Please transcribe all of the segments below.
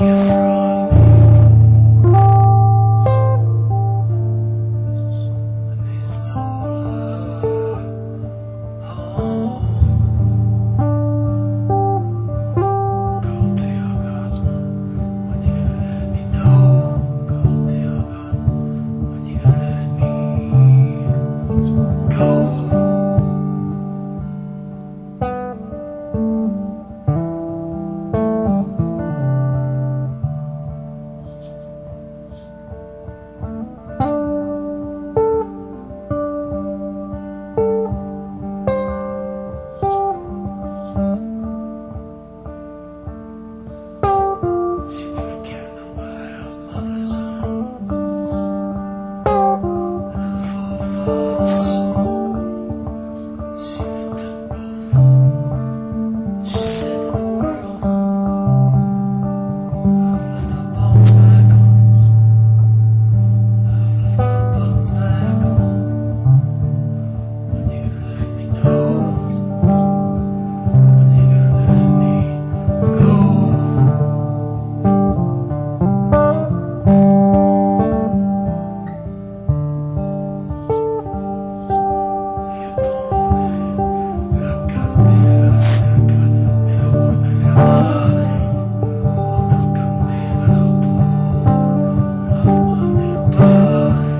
gift from me, and they stole her home. Go to your God, when you gonna let me know? Go to your God, when you gonna let me go? She put a candle by her mother's arm, another for her father's soul. She lit them both. She said to the world, I've left the bones back home. I've left the bones back home. When you gonna let me know? When you gonna let me go? La candela cerca de la urna de la madre, otra candela por el alma del padre.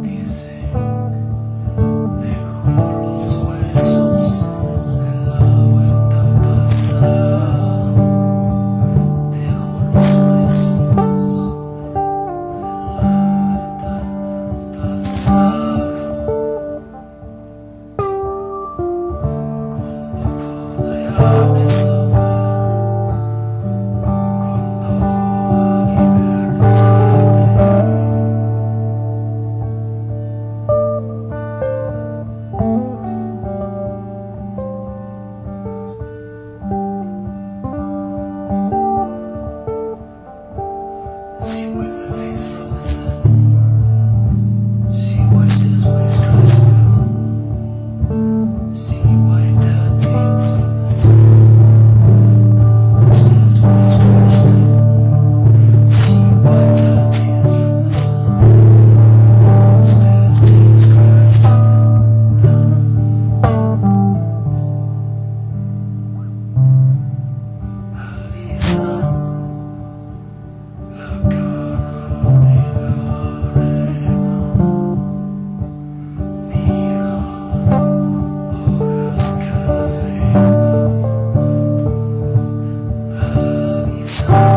Dice, dejó los huesos en la vuelta pasada, dejó los huesos en la vuelta pasada. Cuando podré saber, cuando va a libertarme. She wiped her face from the sun. She watched his waves crash down. She wiped her tears from the sun and watched his waves crash down. She wiped her tears from the sun and watched his tears crash down. Alisa, la cara de la arena, mira hojas cayendo. Alisa.